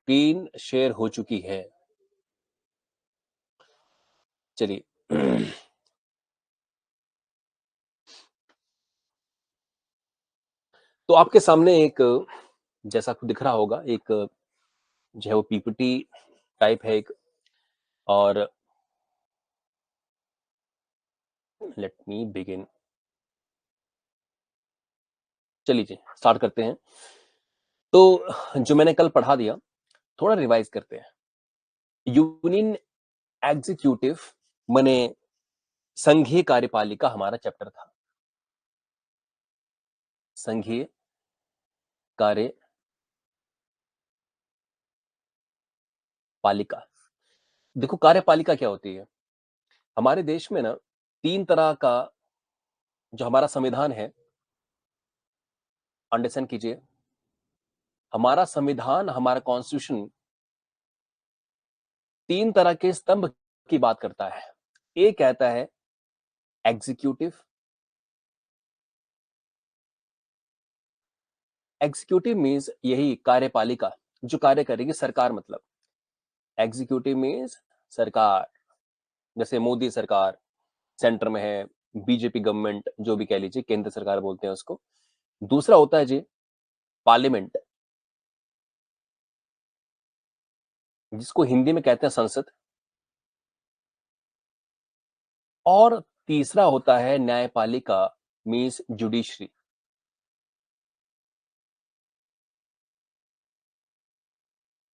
3 share हो चुकी है। चलिए तो आपके सामने एक, जैसा आपको दिख रहा होगा, एक जो है वो पीपीटी टाइप है एक, और लेट मी बिगिन। चलिए जी, स्टार्ट करते हैं। तो जो मैंने कल पढ़ा दिया, थोड़ा रिवाइज करते हैं। यूनियन एग्जीक्यूटिव माने संघीय कार्यपालिका हमारा चैप्टर था। संघीय कार्यपालिका। देखो, कार्यपालिका क्या होती है? हमारे देश में ना 3 तरह का जो हमारा संविधान है, अंडरस्टैंड कीजिए, हमारा संविधान, हमारा कॉन्स्टिट्यूशन 3 तरह के स्तंभ की बात करता है। एक कहता है एग्जीक्यूटिव। एग्जीक्यूटिव मीन्स यही कार्यपालिका, जो कार्य करेगी सरकार, मतलब एग्जीक्यूटिव मीन्स सरकार। जैसे मोदी सरकार सेंटर में है, बीजेपी गवर्नमेंट जो भी कह लीजिए, केंद्र सरकार बोलते हैं उसको। दूसरा होता है जी पार्लियामेंट, जिसको हिंदी में कहते हैं संसद। और तीसरा होता है न्यायपालिका, मीन्स जुडिशरी।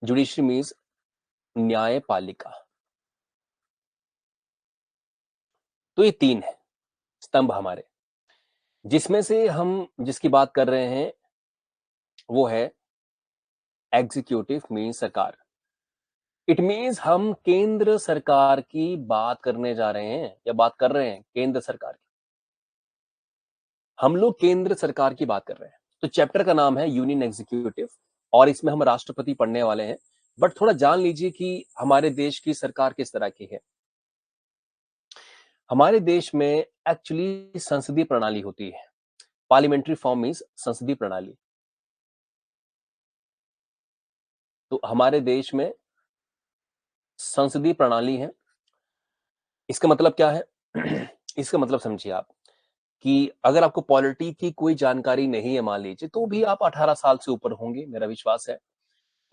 जुडिशरी मीन्स न्यायपालिका। तो ये 3 है स्तंभ हमारे, जिसमें से हम जिसकी बात कर रहे हैं वो है एग्जीक्यूटिव, मीन्स सरकार। इट मीन्स हम केंद्र सरकार की बात करने जा रहे हैं, या बात कर रहे हैं केंद्र सरकार की। हम लोग केंद्र सरकार की बात कर रहे हैं। तो चैप्टर का नाम है यूनियन एग्जीक्यूटिव, और इसमें हम राष्ट्रपति पढ़ने वाले हैं। बट थोड़ा जान लीजिए कि हमारे देश की सरकार किस तरह की है। हमारे देश में एक्चुअली संसदीय प्रणाली होती है। पार्लियामेंट्री फॉर्म मीन्स संसदीय प्रणाली। तो हमारे देश में संसदीय प्रणाली है। इसका मतलब क्या है? इसका मतलब समझिए आप, कि अगर आपको पॉलिटी की कोई जानकारी नहीं है, मान लीजिए, तो भी आप 18 साल से ऊपर होंगे, मेरा विश्वास है,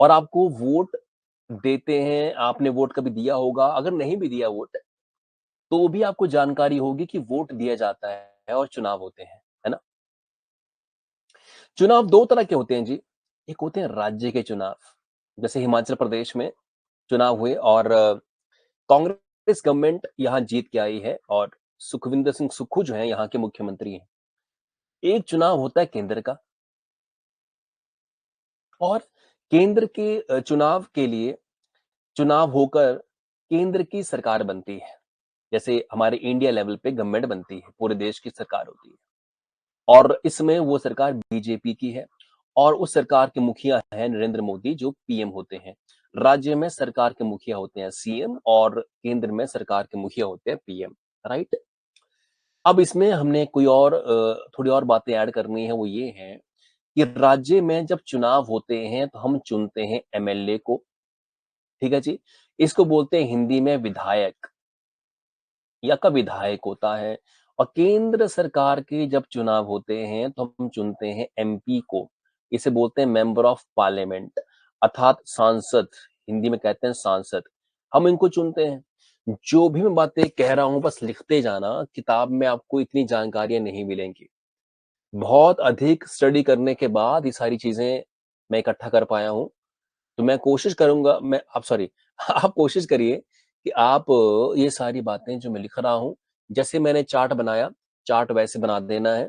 और आपको वोट देते हैं, आपने वोट कभी दिया होगा, अगर नहीं भी दिया वोट, तो भी आपको जानकारी होगी कि वोट दिया जाता है और चुनाव होते हैं, है ना? चुनाव 2 तरह के होते हैं जी। एक होते हैं राज्य के चुनाव, जैसे हिमाचल प्रदेश में चुनाव हुए, और कांग्रेस गवर्नमेंट यहाँ जीत के आई है, और सुखविंदर सिंह सुक्खू जो है यहाँ के मुख्यमंत्री हैं। एक चुनाव होता है केंद्र का, और केंद्र के चुनाव के लिए चुनाव होकर केंद्र की सरकार बनती है। जैसे हमारे इंडिया लेवल पे गवर्नमेंट बनती है, पूरे देश की सरकार होती है, और इसमें वो सरकार बीजेपी की है, और उस सरकार के मुखिया है नरेंद्र मोदी, जो पीएम होते हैं। राज्य में सरकार के मुखिया होते हैं सीएम, और केंद्र में सरकार के मुखिया होते हैं पीएम, राइट? अब इसमें हमने कोई और थोड़ी और बातें ऐड करनी है, वो ये है कि राज्य में जब चुनाव होते हैं तो हम चुनते हैं एमएलए को, ठीक है जी। इसको बोलते हैं हिंदी में विधायक, या का विधायक होता है। और केंद्र सरकार के जब चुनाव होते हैं तो हम चुनते हैं एमपी को, इसे बोलते हैं मेंबर ऑफ पार्लियामेंट, अर्थात सांसद, हिंदी में कहते हैं सांसद। हम इनको चुनते हैं। जो भी मैं बातें कह रहा हूं बस लिखते जाना, किताब में आपको इतनी जानकारियां नहीं मिलेंगी। बहुत अधिक स्टडी करने के बाद ये सारी चीजें मैं इकट्ठा कर पाया हूं। तो मैं कोशिश करूंगा, मैं आप सॉरी आप कोशिश करिए कि आप ये सारी बातें जो मैं लिख रहा हूं, जैसे मैंने चार्ट बनाया, चार्ट वैसे बना देना है,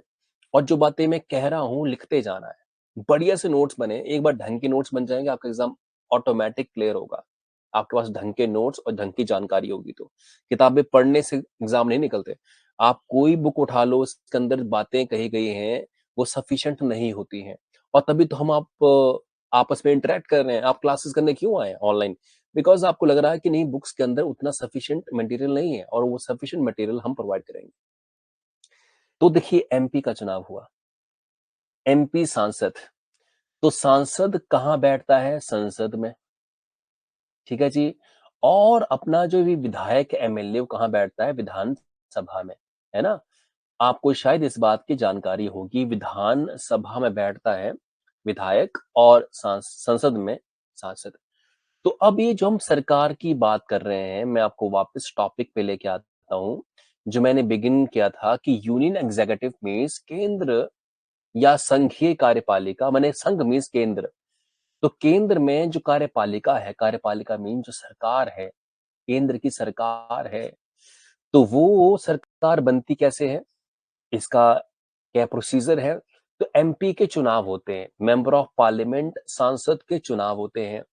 और जो बातें मैं कह रहा हूं लिखते जाना है। बढ़िया से नोट्स बने, एक बार ढंग के नोट्स बन जाएंगे, आपका एग्जाम ऑटोमेटिक क्लियर होगा। आपके पास ढंग के नोट्स और ढंग की जानकारी होगी तो किताबें पढ़ने से एग्जाम नहीं निकलते। आप कोई बुक उठा लो, इसके अंदर बातें कही गई हैं, वो सफिशिएंट नहीं होती हैं। और तभी तो हम आप आपस में इंटरेक्ट कर रहे हैं। आप क्लासेस करने क्यों आए ऑनलाइन? बिकॉज आपको लग रहा है कि नहीं, बुक्स के अंदर उतना सफिशिएंट मटेरियल नहीं है, और वो सफिशिएंट मटेरियल हम प्रोवाइड करेंगे। तो देखिए, एमपी का चुनाव हुआ, एमपी सांसद, तो सांसद कहाँ बैठता है? संसद में, ठीक है जी। और अपना जो भी विधायक एमएलए वो कहाँ बैठता है? विधान सभा में, है ना? आपको शायद इस बात की जानकारी होगी, विधान सभा में बैठता है विधायक और संसद में सांसद। तो अब ये जो हम सरकार की बात कर रहे हैं, मैं आपको वापस टॉपिक पे लेके आता हूँ, जो मैंने बिगिन किया था कि यूनियन एग्जीक्यूटिव मीन्स केंद्र या संघीय कार्यपालिका, माने संघ मीन्स केंद्र। तो केंद्र में जो कार्यपालिका मीन जो सरकार है, केंद्र की सरकार है, तो वो सरकार बनती कैसे है? इसका क्या प्रोसीजर है? तो एमपी के चुनाव होते हैं, मेंबर ऑफ पार्लियामेंट, सांसद के चुनाव होते हैं।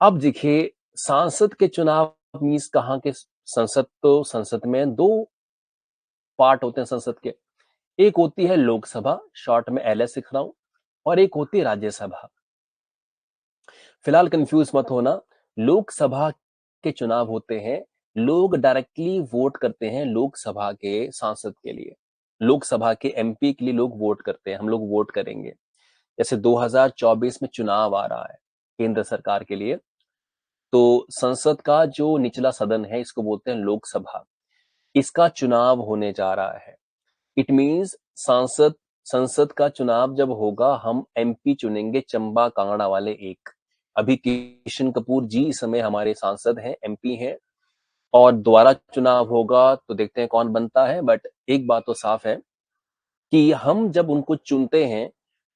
अब देखिए, सांसद के चुनाव मीन्स कहाँ के संसद? तो संसद में दो पार्ट होते हैं संसद के। एक होती है लोकसभा, शॉर्ट में एलएस लिख रहा हूं, और एक होती है राज्यसभा। फिलहाल कंफ्यूज मत होना, लोकसभा के चुनाव होते हैं, लोग डायरेक्टली वोट करते हैं लोकसभा के सांसद के लिए, लोकसभा के एमपी के लिए लोग वोट करते हैं, हम लोग वोट करेंगे। जैसे 2024 में चुनाव आ रहा है केंद्र सरकार के लिए, तो संसद का जो निचला सदन है इसको बोलते हैं लोकसभा, इसका चुनाव होने जा रहा है। इट मीन्स सांसद संसद का चुनाव जब होगा, हम एमपी चुनेंगे चंबा कांगड़ा वाले एक। अभी किशन कपूर जी इस समय हमारे सांसद हैं, एमपी हैं, और दोबारा चुनाव होगा तो देखते हैं कौन बनता है। बट एक बात तो साफ है कि हम जब उनको चुनते हैं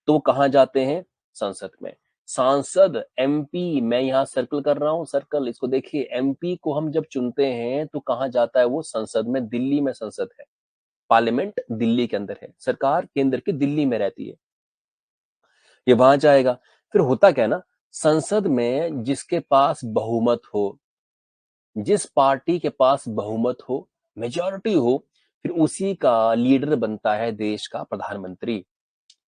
तो वो कहाँ जाते हैं? संसद में। सांसद एमपी, मैं यहाँ सर्कल कर रहा हूँ, सर्कल, इसको देखिए, एमपी को हम जब चुनते हैं तो कहाँ जाता है वो? संसद में। दिल्ली में संसद है, पार्लियामेंट दिल्ली के अंदर है, सरकार केंद्र की दिल्ली में रहती है, ये वहां जाएगा। फिर होता क्या है ना, संसद में जिसके पास बहुमत हो, जिस पार्टी के पास बहुमत हो, मेजॉरिटी हो, फिर उसी का लीडर बनता है देश का प्रधानमंत्री।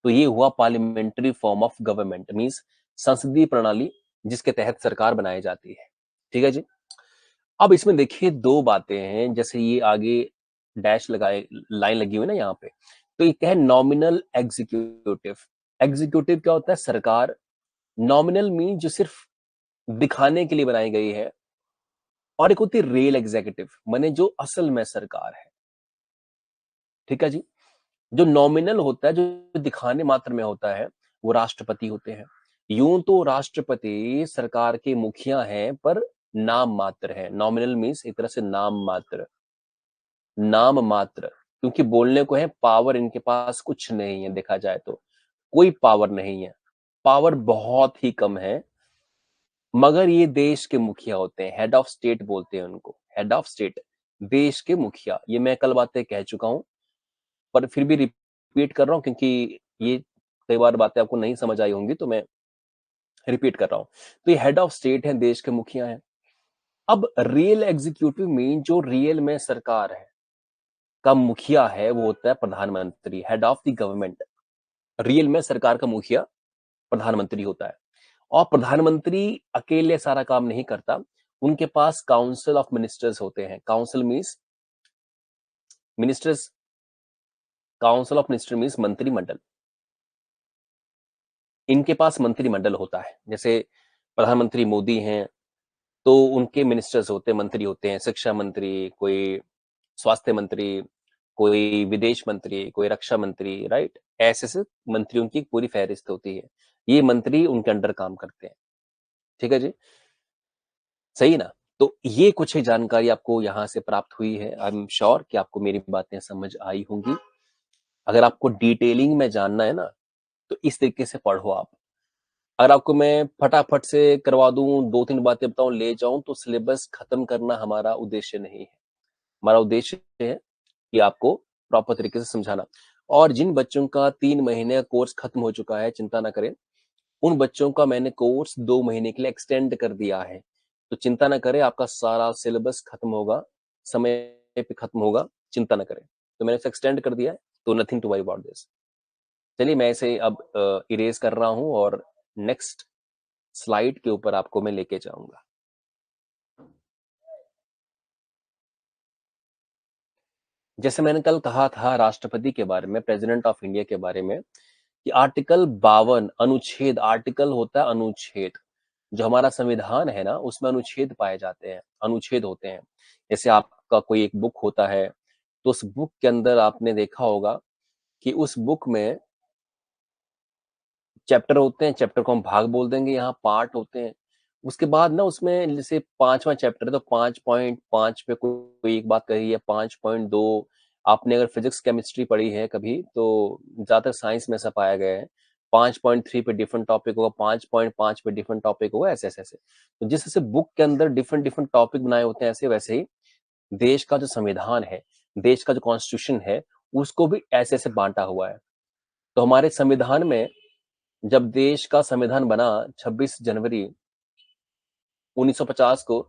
तो ये हुआ parliamentary form of government, means संसदीय प्रणाली जिसके तहत सरकार बनाई जाती है। ठीक है जी। अब इसमें देखिए दो बातें हैं, जैसे ये आगे डैश लगाए, लाइन लगी हुई ना यहाँ पे, तो एक है नॉमिनल एग्जीक्यूटिव। एग्जीक्यूटिव क्या होता है? सरकार। नॉमिनल मीन जो सिर्फ दिखाने के लिए बनाई गई है, और एक होती है रियल एग्जीक्यूटिव, माने जो असल में सरकार है। ठीक है जी। जो नॉमिनल होता है, जो दिखाने मात्र में होता है, वो राष्ट्रपति होते हैं। यूं तो राष्ट्रपति सरकार के मुखिया हैं, पर नाम मात्र है। नॉमिनल मीन्स एक तरह से नाम मात्र, नाम मात्र, क्योंकि बोलने को है, पावर इनके पास कुछ नहीं है, देखा जाए तो कोई पावर नहीं है, पावर बहुत ही कम है। मगर ये देश के मुखिया होते हैं, हेड ऑफ स्टेट बोलते हैं उनको, हेड ऑफ स्टेट, देश के मुखिया। ये मैं कल बातें कह चुका हूं, पर फिर भी रिपीट कर रहा हूं, क्योंकि ये कई बार बातें आपको नहीं समझ आई होंगी, तो मैं रिपीट कर रहा हूं। तो ये हेड ऑफ स्टेट है, देश के मुखिया हैं। अब रियल एग्जीक्यूटिव मीन जो रियल में सरकार है का मुखिया है, वो होता है प्रधानमंत्री, head of the government. Real में सरकार का मुखिया प्रधानमंत्री होता है। और प्रधानमंत्री अकेले सारा काम नहीं करता, उनके पास काउंसिल ऑफ मिनिस्टर्स होते हैं। Council means ministers, council of minister means मंत्रिमंडल। इनके पास मंत्रिमंडल होता है। जैसे प्रधानमंत्री मोदी हैं, तो उनके मिनिस्टर्स होते हैं, मंत्री होते हैं, शिक्षा मंत्री, कोई स्वास्थ्य मंत्री, कोई विदेश मंत्री, कोई रक्षा मंत्री, राइट? ऐसे से मंत्रियों की पूरी फहरिस्त होती है। ये मंत्री उनके अंडर काम करते हैं। ठीक है जी। सही ना? तो ये कुछ ही जानकारी आपको यहाँ से प्राप्त हुई है। आई एम श्योर कि आपको मेरी बातें समझ आई होंगी। अगर आपको डिटेलिंग में जानना है ना, तो इस तरीके से पढ़ो आप। अगर आपको मैं फटाफट से करवा दूं, 2-3 बातें बताऊं, ले जाऊं, तो सिलेबस खत्म करना हमारा उद्देश्य नहीं है। हमारा उद्देश्य है कि आपको प्रॉपर तरीके से समझाना। और जिन बच्चों का 3 महीने का कोर्स खत्म हो चुका है, चिंता ना करें, उन बच्चों का मैंने कोर्स 2 महीने के लिए एक्सटेंड कर दिया है। तो चिंता ना करें, आपका सारा सिलेबस खत्म होगा, समय पे खत्म होगा, चिंता ना करें। तो मैंने इसे एक्सटेंड कर दिया है, तो nothing to worry about this. चलिए, मैं इसे अब इरेज कर रहा हूं और नेक्स्ट स्लाइड के ऊपर आपको मैं लेके जाऊंगा। जैसे मैंने कल कहा था राष्ट्रपति के बारे में, प्रेसिडेंट ऑफ इंडिया के बारे में, कि आर्टिकल 52 अनुच्छेद, आर्टिकल होता है अनुच्छेद, जो हमारा संविधान है ना, उसमें अनुच्छेद पाए जाते हैं, अनुच्छेद होते हैं। जैसे आपका कोई एक बुक होता है, तो उस बुक के अंदर आपने देखा होगा कि उस बुक में चैप्टर होते हैं, चैप्टर को हम भाग बोल देंगे, यहाँ पार्ट होते हैं। उसके बाद ना उसमें जैसे 5वां चैप्टर है तो 5.5 पे कोई एक बात कही है, 5.2 आपने अगर फिजिक्स केमिस्ट्री पढ़ी है कभी तो ज्यादातर साइंस में ऐसा पाया गया है। 5.3 पे डिफरेंट टॉपिक होगा, 5.5 पे डिफरेंट टॉपिक होगा, ऐसे ऐसे ऐसे। तो जिस जैसे बुक के अंदर डिफरेंट डिफरेंट टॉपिक बनाए होते हैं, ऐसे वैसे ही देश का जो संविधान है, देश का जो कॉन्स्टिट्यूशन है, उसको भी ऐसे ऐसे बांटा हुआ है। तो हमारे संविधान में जब देश का संविधान बना 26 जनवरी 1950 को,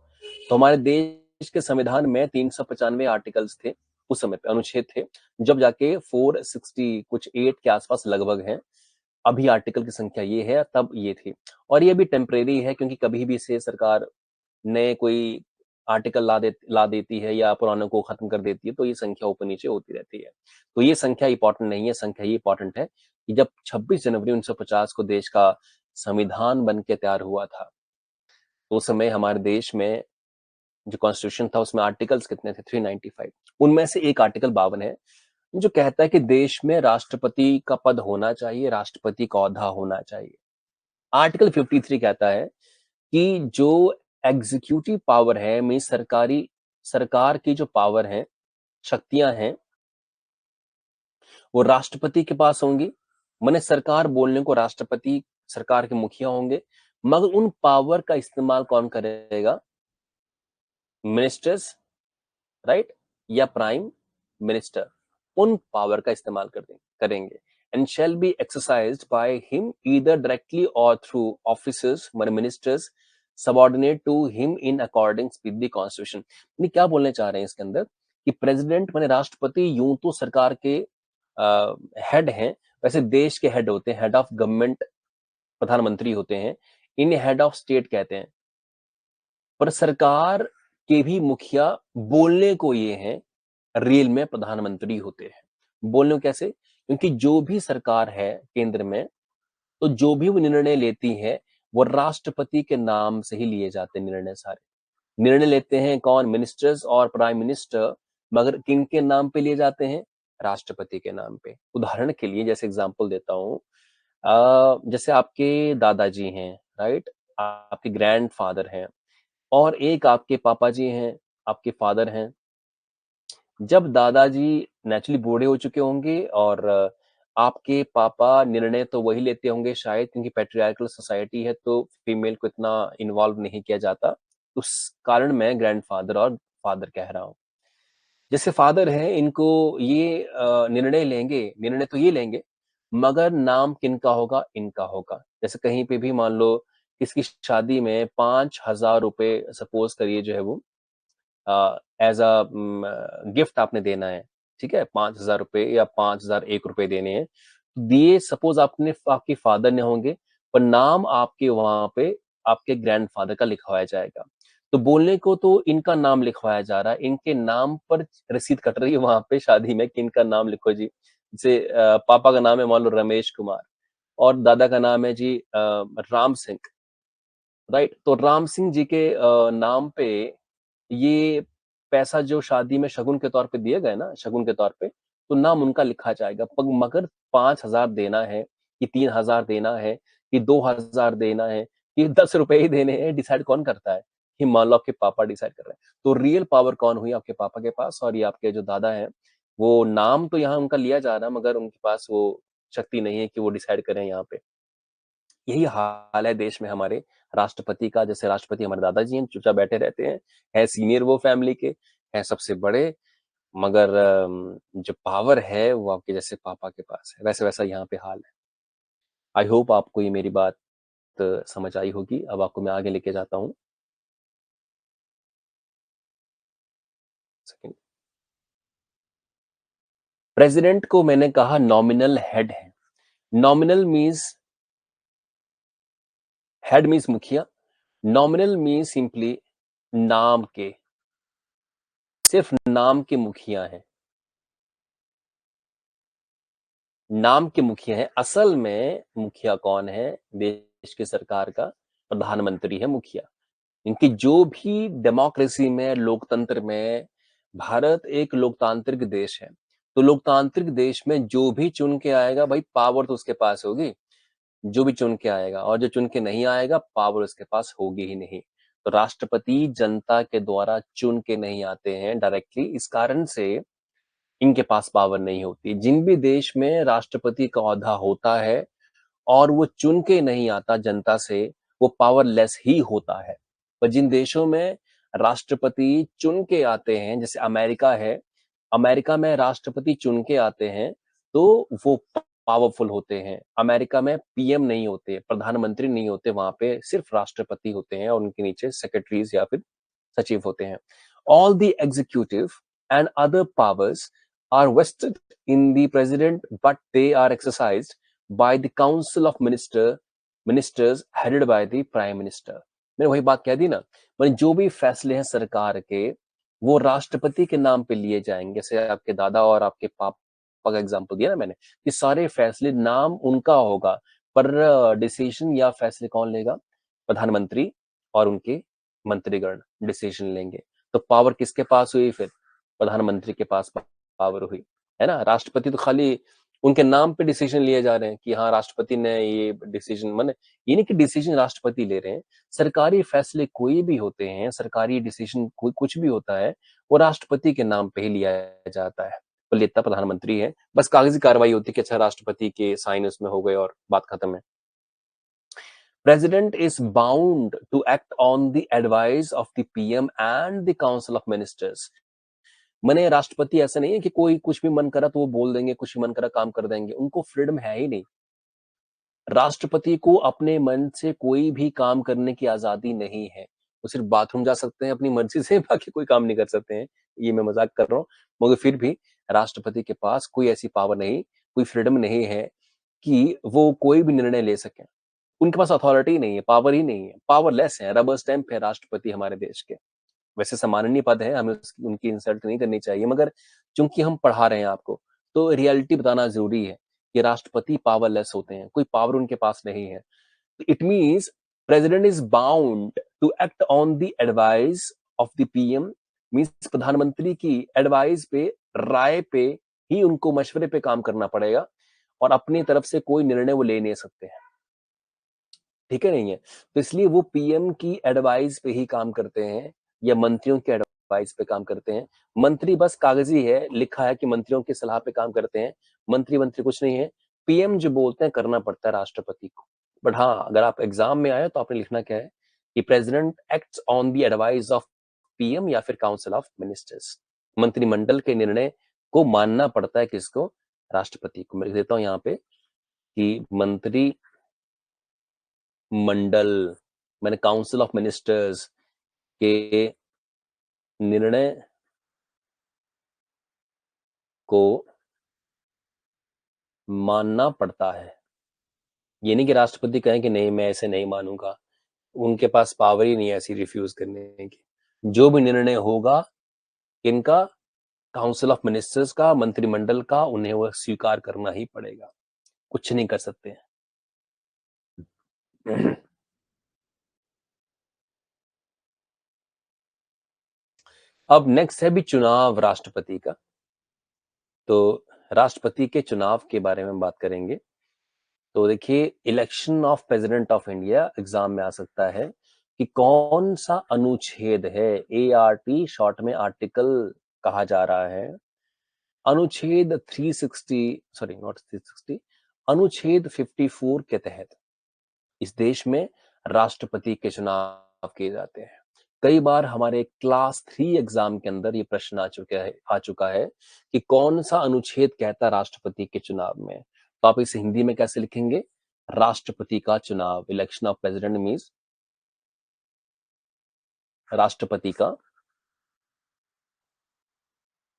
तो हमारे देश के संविधान में 395 आर्टिकल्स थे, उस समय पे अनुच्छेद थे, जब जाके 460 कुछ 8 के आसपास लगभग हैं। अभी आर्टिकल की संख्या ये है, तब ये थी। और ये भी टेम्परेरी है, क्योंकि कभी भी से सरकार नए कोई आर्टिकल ला देती है या पुरानों को खत्म कर देती है, तो ये संख्या ऊपर नीचे होती रहती है। तो ये संख्या इंपॉर्टेंट नहीं है, संख्या ये इंपॉर्टेंट है कि जब 26 जनवरी 1950 को देश का संविधान बन के तैयार हुआ था, तो उस समय हमारे देश में जो कॉन्स्टिट्यूशन था उसमें आर्टिकल्स कितने थे? 395। उनमें से एक आर्टिकल 52 है, जो कहता है कि देश में राष्ट्रपति का पद होना चाहिए, राष्ट्रपति का औहदा होना चाहिए। आर्टिकल 53 कहता है कि जो एग्जीक्यूटिव पावर है, मीन सरकार की जो पावर है, शक्तियां हैं, वो राष्ट्रपति के पास होंगी। माने सरकार बोलने को राष्ट्रपति सरकार के मुखिया होंगे, मगर उन पावर का इस्तेमाल कौन करेगा? मिनिस्टर्स, राइट, या प्राइम मिनिस्टर उन पावर का इस्तेमाल करेंगे। And shall be exercised by him either directly और थ्रू ऑफिसर्स माने ministers subordinate to him in accordings with the constitution. यानी क्या बोलने चाह रहे हैं इसके अंदर कि प्रेसिडेंट माने राष्ट्रपति यूं तो सरकार के हेड हैं, वैसे देश के हेड होते हैं, हेड ऑफ गवर्नमेंट प्रधानमंत्री होते हैं, इन्हें हेड ऑफ स्टेट कहते हैं। पर सरकार के भी मुखिया बोलने को ये हैं, रियल में प्रधानमंत्री होते हैं। बोलने को कैसे? क्योंकि जो भी सरकार है केंद्र में, तो जो भी वो निर्णय लेती है, वो राष्ट्रपति के नाम से ही लिए जाते हैं निर्णय सारे। निर्णय लेते हैं कौन? मिनिस्टर्स और प्राइम मिनिस्टर, मगर किन के नाम पे लिए जाते हैं? राष्ट्रपति के नाम पे। उदाहरण के लिए जैसे एग्जांपल देता हूँ, जैसे आपके दादाजी हैं, राइट, आपके ग्रैंडफादर हैं, और एक आपके पापा जी हैं, आपके फादर हैं। जब दादाजी नेचुरली बूढ़े हो चुके होंगे और आपके पापा निर्णय तो वही लेते होंगे शायद, क्योंकि पैट्रियार्कल सोसाइटी है तो फीमेल को इतना इन्वॉल्व नहीं किया जाता, उस कारण मैं ग्रैंडफादर और फादर कह रहा हूँ। जैसे फादर हैं, इनको ये निर्णय लेंगे, निर्णय तो ये लेंगे, मगर नाम किनका होगा? इनका होगा। जैसे कहीं पे भी मान लो किसकी शादी में 5,000 रुपए सपोज करिए जो है वो एज अ गिफ्ट आपने देना है, ठीक है, 5,000 रुपए या 5,001 रुपए देने हैं, दिए सपोज आपने आपके फादर ने होंगे, पर नाम आपके वहां पे आपके ग्रैंडफादर का लिखवाया जाएगा। तो बोलने को तो इनका नाम लिखवाया जा रहा है, इनके नाम पर रसीद कट रही है वहां पे शादी में कि इनका नाम लिखो जी। जैसे पापा का नाम है मान लो रमेश कुमार, और दादा का नाम है जी राम सिंह, राइट। तो राम सिंह जी के नाम पे ये पैसा जो शादी में शगुन के तौर पे दिए गए ना, शगुन के तौर पे, तो नाम उनका लिखा जाएगा। मगर 5,000 देना है कि 3,000 देना है कि 2,000 देना है कि 10 रुपए ही देने हैं, डिसाइड कौन करता है? कि मान लो आपके पापा डिसाइड कर रहे हैं। तो रियल पावर कौन हुई? आपके पापा के पास, और ये आपके जो दादा हैं, वो नाम तो यहाँ उनका लिया जा रहा है, मगर उनके पास वो शक्ति नहीं है कि वो डिसाइड करें यहाँ पे। यही हाल है देश में हमारे राष्ट्रपति का। जैसे राष्ट्रपति हमारे दादाजी हैं, चुपचाप बैठे रहते हैं, है सीनियर वो फैमिली के, है सबसे बड़े, मगर जो पावर है वो आपके जैसे पापा के पास है। वैसे वैसा यहाँ पे हाल है। आई होप आपको ये मेरी बात समझ आई होगी। अब आपको मैं आगे लेके जाता हूँ। सेकंड, प्रेसिडेंट को मैंने कहा नॉमिनल हेड है। नॉमिनल मीन्स, हेड मीन्स मुखिया, नॉमिनल मीन्स सिंपली नाम के, सिर्फ नाम के मुखिया हैं। नाम के मुखिया हैं, असल में मुखिया कौन है देश की सरकार का? प्रधानमंत्री है मुखिया। इनकी जो भी डेमोक्रेसी में, लोकतंत्र में, भारत एक लोकतांत्रिक देश है, तो लोकतांत्रिक देश में जो भी चुन के आएगा भाई पावर तो उसके पास होगी, जो भी चुन के आएगा, और जो चुन के नहीं आएगा पावर उसके पास होगी ही नहीं। तो राष्ट्रपति जनता के द्वारा चुन के नहीं आते हैं डायरेक्टली, इस कारण से इनके पास पावर नहीं होती। जिन भी देश में राष्ट्रपति का ओहदा होता है और वो चुन के नहीं आता जनता से, वो पावरलेस ही होता है। पर जिन देशों में राष्ट्रपति चुन के आते हैं, जैसे अमेरिका है, अमेरिका में राष्ट्रपति चुन के आते हैं, तो वो पावरफुल होते हैं। अमेरिका में पीएम नहीं होते, प्रधानमंत्री नहीं होते, वहां पे सिर्फ राष्ट्रपति होते हैं और उनके नीचे सेक्रेटरीज या फिर सचिव होते हैं। All the executive and other powers are vested in the president, but they are exercised by the council of ministers headed by the prime minister। मैंने वही बात कह दी ना, मैंने जो भी फैसले हैं सरकार के वो राष्ट्रपति के नाम पे लिए जाएंगे। जैसे आपके दादा और आपके पापा का एग्जांपल दिया ना मैंने, कि सारे फैसले नाम उनका होगा, पर डिसीजन या फैसले कौन लेगा? प्रधानमंत्री और उनके मंत्रीगण डिसीजन लेंगे। तो पावर किसके पास हुई फिर? प्रधानमंत्री के पास पावर हुई, है ना। राष्ट्रपति तो खाली उनके नाम पे डिसीजन लिए जा रहे हैं कि हाँ राष्ट्रपति ने ये डिसीजन, माने ये नहीं कि डिसीजन राष्ट्रपति ले रहे हैं, सरकारी फैसले कोई भी होते हैं, सरकारी डिसीजन कोई कुछ भी होता है, वो राष्ट्रपति के नाम पे ही लिया जाता है। तो लेता प्रधानमंत्री है, बस कागजी कार्रवाई होती है कि अच्छा राष्ट्रपति के साइन उसमें हो गए और बात खत्म है। President is bound to act on the advice of the PM and the Council of Ministers। मने राष्ट्रपति ऐसा नहीं है कि कोई कुछ भी मन करा तो वो बोल देंगे, कुछ भी मन करा काम कर देंगे, उनको फ्रीडम है ही नहीं। राष्ट्रपति को अपने मन से कोई भी काम करने की आजादी नहीं है। वो सिर्फ बाथरूम जा सकते हैं अपनी मर्जी से, बाकी कोई काम नहीं कर सकते हैं। ये मैं मजाक कर रहा हूँ, मगर फिर भी राष्ट्रपति के पास कोई ऐसी पावर नहीं, कोई फ्रीडम नहीं है कि वो कोई भी निर्णय ले सके। उनके पास अथॉरिटी नहीं है, पावर ही नहीं है, पावरलेस है, रबर स्टैंप है राष्ट्रपति हमारे देश के। वैसे सम्माननीय पद है, हमें उनकी इंसल्ट नहीं करनी चाहिए, मगर चूंकि हम पढ़ा रहे हैं आपको, तो रियलिटी बताना जरूरी है कि राष्ट्रपति पावरलेस होते हैं, कोई पावर उनके पास नहीं है। It means president is bound to act on the advice of the PM, means प्रधानमंत्री की एडवाइस पे, राय पे ही, उनको मशवरे पे काम करना पड़ेगा, और अपनी तरफ से कोई निर्णय वो ले नहीं सकते हैं। ठीक है, नहीं है? तो इसलिए वो पीएम की एडवाइस पे ही काम करते हैं या मंत्रियों की एडवाइस पे काम करते हैं। मंत्री बस कागजी है, लिखा है कि मंत्रियों की सलाह पे काम करते हैं। मंत्री कुछ नहीं है। पीएम जो बोलते हैं करना पड़ता है राष्ट्रपति को। बट हाँ, अगर आप एग्जाम में आए तो आपने लिखना क्या है कि president acts on the advice of PM या फिर काउंसिल ऑफ मिनिस्टर्स। मंत्रिमंडल के निर्णय को मानना पड़ता है किसको? राष्ट्रपति को। मैं लिख देता हूं यहाँ पे कि मंत्री मंडल, मैंने काउंसिल ऑफ मिनिस्टर्स के निर्णय को मानना पड़ता है। ये नहीं कि राष्ट्रपति कहें कि नहीं मैं ऐसे नहीं मानूंगा, उनके पास पावर ही नहीं है ऐसी रिफ्यूज करने की। जो भी निर्णय होगा इनका, काउंसिल ऑफ मिनिस्टर्स का, मंत्रिमंडल का, उन्हें वह स्वीकार करना ही पड़ेगा, कुछ नहीं कर सकते हैं। अब नेक्स्ट है भी चुनाव राष्ट्रपति का। तो राष्ट्रपति के चुनाव के बारे में बात करेंगे। तो देखिए, election of president of India exam में आ सकता है कि कौन सा अनुच्छेद है, ART शॉर्ट में आर्टिकल कहा जा रहा है, अनुच्छेद 360, सॉरी नॉट 360, अनुच्छेद 54 के तहत इस देश में राष्ट्रपति के चुनाव किए जाते हैं। कई बार हमारे क्लास 3 एग्जाम के अंदर ये प्रश्न आ चुका है कि कौन सा अनुच्छेद कहता है राष्ट्रपति के चुनाव में। तो आप इसे हिंदी में कैसे लिखेंगे? राष्ट्रपति का चुनाव, इलेक्शन ऑफ प्रेसिडेंट मीन्स राष्ट्रपति का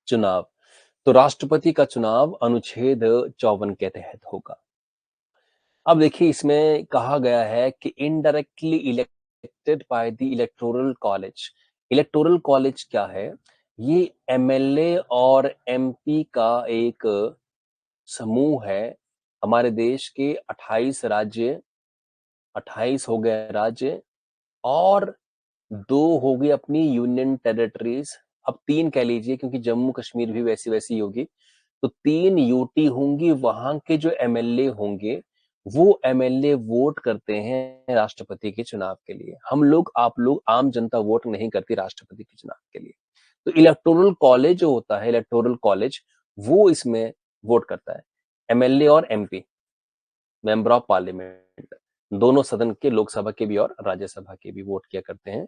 चुनाव। तो राष्ट्रपति का चुनाव अनुच्छेद 54 के तहत होगा। अब देखिए, इसमें कहा गया है कि indirectly elected by the electoral college. Electoral college क्या है? ये एमएलए और एमपी का एक समूह है हमारे देश के 28 हो गए राज्य और 2 हो गई अपनी यूनियन टेरिटरीज। अब 3 कह लीजिए क्योंकि जम्मू कश्मीर भी वैसी-वैसी होगी। तो 3 यूटी होंगी, वहां के जो एमएलए होंगे वो एमएलए वोट करते हैं राष्ट्रपति के चुनाव के लिए। हम लोग, आप लोग, आम जनता वोट नहीं करती राष्ट्रपति के चुनाव के लिए। तो इलेक्टोरल कॉलेज जो होता है, इलेक्टोरल कॉलेज, वो इसमें वोट करता है। एमएलए और एमपी, मेंबर ऑफ पार्लियामेंट, दोनों सदन के, लोकसभा के भी और राज्यसभा के भी वोट किया करते हैं।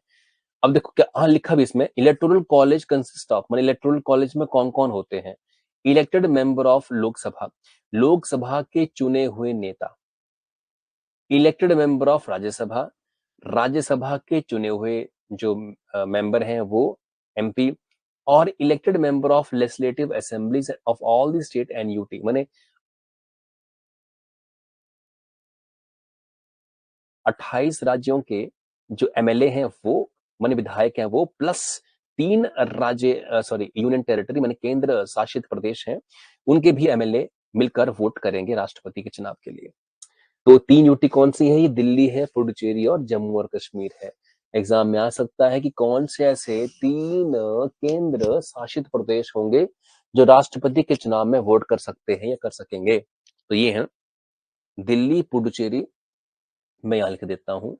अब देखो क्या हाँ लिखा भी इसमें, इलेक्टोरल कॉलेज कंसिस्ट ऑफ, माने इलेक्टोरल कॉलेज में कौन कौन होते हैं? Elected member of Lok Sabha, Lok Sabha के चुने हुए नेता। Elected member of Rajya Sabha, Rajya Sabha के चुने हुए जो मेंबर हैं वो एमपी। और elected member of legislative assemblies of all the state and UT, माने 28 राज्यों के जो एमएलए हैं वो, माने विधायक हैं वो, प्लस 3 राज्य, सॉरी यूनियन टेरिटरी माने केंद्र शासित प्रदेश हैं, उनके भी एमएलए मिलकर वोट करेंगे राष्ट्रपति के चुनाव के लिए। तो 3 यूटी कौन सी है? ये दिल्ली है, पुडुचेरी और जम्मू और कश्मीर है। एग्जाम में आ सकता है कि कौन से ऐसे 3 केंद्र शासित प्रदेश होंगे जो राष्ट्रपति के चुनाव में वोट कर सकते हैं या कर सकेंगे। तो ये है दिल्ली, पुडुचेरी, मैं यहाँ लिख देता हूं।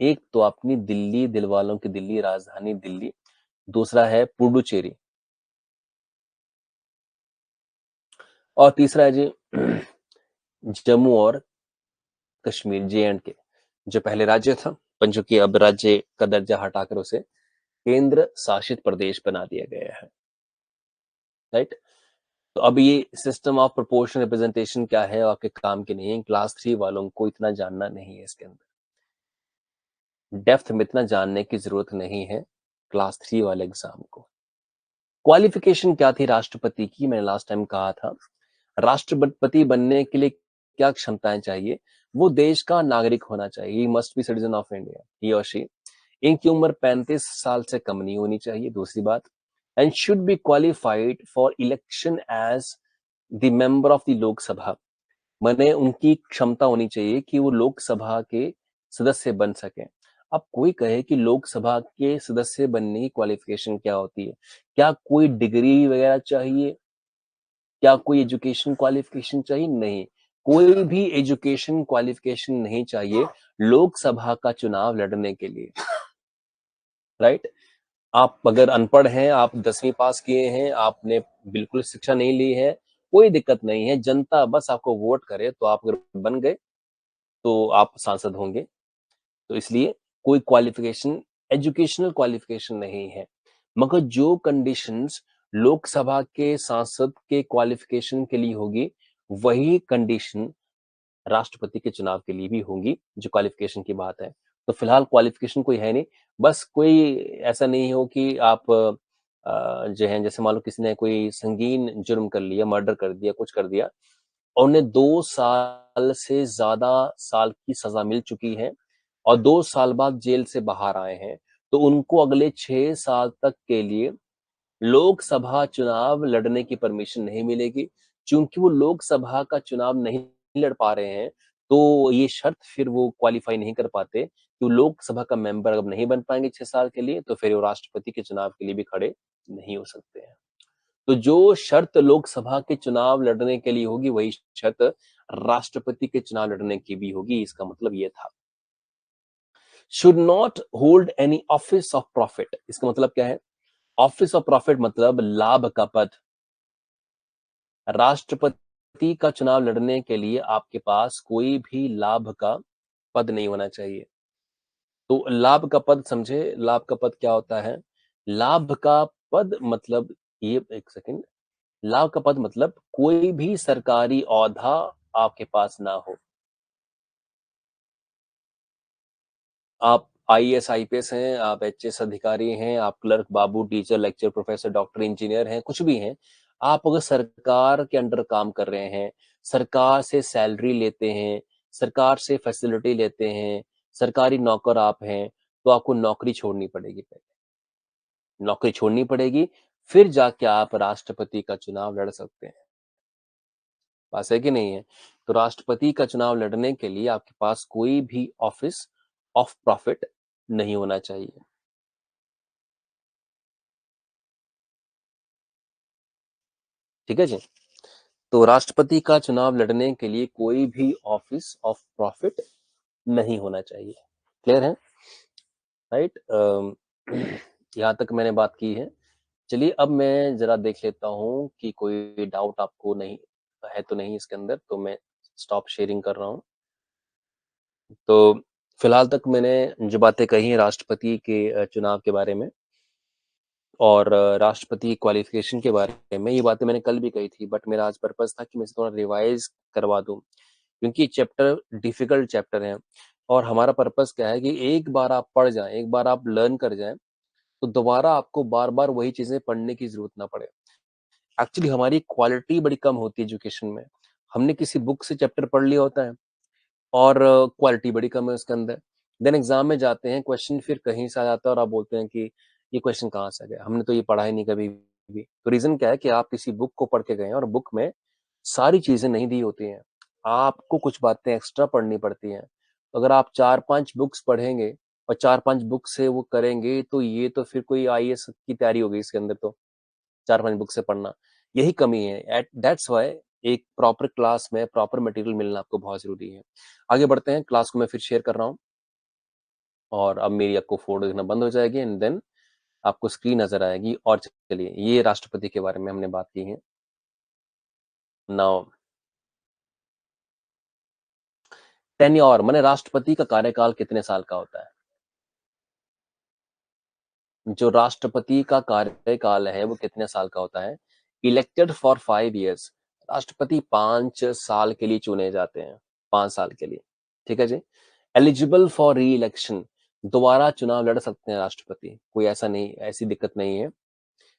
एक तो अपनी दिल्ली, दिल वालों की दिल्ली, राजधानी दिल्ली। दूसरा है पुडुचेरी। और तीसरा है जी जम्मू और कश्मीर, जे एंड के, जो पहले राज्य था पर जो कि अब राज्य का दर्जा हटाकर उसे केंद्र शासित प्रदेश बना दिया गया है। राइट। तो अब ये सिस्टम ऑफ प्रोपोर्शनल रिप्रेजेंटेशन क्या है आपके काम के नहीं है, क्लास 3 वालों को इतना जानना नहीं है, इसके अंदर डेप्थ में इतना जानने की जरूरत नहीं है क्लास 3 वाले एग्जाम को। क्वालिफिकेशन क्या थी राष्ट्रपति की? मैंने लास्ट टाइम कहा था राष्ट्रपति बनने के लिए क्या क्षमताएं चाहिए? वो देश का नागरिक होना चाहिए, must be citizen of India, he और शी। इनकी उम्र 35 साल से कम नहीं होनी चाहिए, दूसरी बात। And should be qualified for election as the member of the Lok Sabha, माने उनकी क्षमता होनी चाहिए कि वो लोकसभा के सदस्य बन सके। अब कोई कहे कि लोकसभा के सदस्य बनने की क्वालिफिकेशन क्या होती है? क्या कोई डिग्री वगैरह चाहिए? क्या कोई एजुकेशन क्वालिफिकेशन चाहिए? नहीं, कोई भी एजुकेशन क्वालिफिकेशन नहीं चाहिए लोकसभा का चुनाव लड़ने के लिए। राइट। आप अगर अनपढ़ हैं, आप 10वीं पास किए हैं, आपने बिल्कुल शिक्षा नहीं ली है, कोई दिक्कत नहीं है, जनता बस आपको वोट करे तो आप अगर बन गए तो आप सांसद होंगे। तो इसलिए कोई क्वालिफिकेशन, एजुकेशनल क्वालिफिकेशन नहीं है। मगर जो कंडीशंस लोकसभा के सांसद के क्वालिफिकेशन के लिए होगी, वही कंडीशन राष्ट्रपति के चुनाव के लिए भी होंगी, जो क्वालिफिकेशन की बात है। तो फिलहाल क्वालिफिकेशन कोई है नहीं, बस कोई ऐसा नहीं हो कि आप जो है, जैसे मान लो किसी ने कोई संगीन जुर्म कर लिया, मर्डर कर दिया, कुछ कर दिया, और उन्हें 2 साल से ज्यादा साल की सजा मिल चुकी है और 2 साल बाद जेल से बाहर आए हैं, तो उनको अगले 6 साल तक के लिए लोकसभा चुनाव लड़ने की परमिशन नहीं मिलेगी। चूंकि वो लोकसभा का चुनाव नहीं लड़ पा रहे हैं, तो ये शर्त फिर वो क्वालिफाई नहीं कर पाते कि वो लोकसभा का मेंबर अब नहीं बन पाएंगे 6 साल के लिए, तो फिर वो राष्ट्रपति के चुनाव के लिए भी खड़े नहीं हो सकते हैं। तो जो शर्त लोकसभा के चुनाव लड़ने के लिए होगी, वही शर्त राष्ट्रपति के चुनाव लड़ने की भी होगी। इसका मतलब ये था। Should not hold any office of profit, इसका मतलब क्या है? ऑफिस ऑफ प्रॉफिट मतलब लाभ का पद। राष्ट्रपति का चुनाव लड़ने के लिए आपके पास कोई भी लाभ का पद नहीं होना चाहिए। तो लाभ का पद समझे, लाभ का पद क्या होता है? लाभ का पद मतलब, ये एक सेकंड, लाभ का पद मतलब कोई भी सरकारी औहदा आपके पास ना हो। आप आईएएस आईपीएस हैं, आप एचएस अधिकारी हैं, आप क्लर्क, बाबू, teacher, lecture, professor, doctor, engineer हैं, कुछ भी हैं, आप अगर सरकार के अंडर काम कर रहे हैं, सरकार से सैलरी लेते हैं, सरकार से फैसिलिटी लेते हैं, सरकारी नौकर आप हैं, तो आपको नौकरी छोड़नी पड़ेगी। पहले नौकरी छोड़नी पड़ेगी, फिर जाके आप राष्ट्रपति का चुनाव लड़ सकते हैं। पास है कि नहीं है? तो राष्ट्रपति का चुनाव लड़ने के लिए आपके पास कोई भी ऑफिस ऑफ प्रॉफिट नहीं होना चाहिए। ठीक है जी? तो राष्ट्रपति का चुनाव लड़ने के लिए कोई भी ऑफिस ऑफ प्रॉफिट नहीं होना चाहिए। क्लियर है? राइट? यहाँ तक मैंने बात की है। चलिए अब मैं ज़रा देख लेता हूँ कि कोई डाउट आपको नहीं है तो नहीं इसके अंदर, तो मैं स्टॉप शेयरिंग कर रहा हूँ। तो फिलहाल तक मैंने जो बातें कही हैं राष्ट्रपति के चुनाव के बारे में और राष्ट्रपति क्वालिफिकेशन के बारे में, ये बातें मैंने कल भी कही थी, बट मेरा आज पर्पस था कि मैं इसे थोड़ा रिवाइज करवा दूं, क्योंकि चैप्टर डिफिकल्ट चैप्टर है और हमारा पर्पस क्या है कि एक बार आप पढ़ जाएं, एक बार आप लर्न कर जाएं, तो दोबारा आपको बार बार वही चीजें पढ़ने की जरूरत ना पड़े। एक्चुअली हमारी क्वालिटी बड़ी कम होती है एजुकेशन में। हमने किसी बुक से चैप्टर पढ़ लिया होता है और क्वालिटी बड़ी कम है उसके अंदर। देन एग्जाम में जाते हैं, क्वेश्चन फिर कहीं से आ जाता है और आप बोलते हैं कि ये क्वेश्चन कहाँ से आ गया, हमने तो ये पढ़ा ही नहीं कभी भी। तो रीजन क्या है कि आप किसी बुक को पढ़ के गए हैं और बुक में सारी चीजें नहीं दी होती हैं, आपको कुछ बातें एक्स्ट्रा पढ़नी पड़ती हैं। तो अगर आप 4-5 बुक्स पढ़ेंगे और 4-5 बुक से वो करेंगे, तो ये तो फिर कोई आईएएस की तैयारी हो गई इसके अंदर। तो 4-5 बुक से पढ़ना, यही कमी है। एट दैट्स व्हाई एक प्रॉपर क्लास में प्रॉपर मटेरियल मिलना आपको बहुत ज़रूरी है। आगे बढ़ते हैं, क्लास को मैं फिर शेयर कर रहा हूँ और अब मेरी आपको फ़ोटो दिखना बंद हो जाएगी एंड देन आपको स्क्रीन नज़र आएगी। और चलिए, ये राष्ट्रपति के बारे में हमने बात की है। नाउ टेन्योर माने राष्ट्रपति का कार्यकाल कितने साल का होता है? जो राष्ट्रपति का कार्यकाल है वो कितने साल का होता है? Elected for 5 years. राष्ट्रपति 5 साल के लिए चुने जाते हैं, 5 साल के लिए। ठीक है जी? एलिजिबल फॉर री इलेक्शन, दोबारा चुनाव लड़ सकते हैं राष्ट्रपति, कोई ऐसा नहीं, ऐसी दिक्कत नहीं है।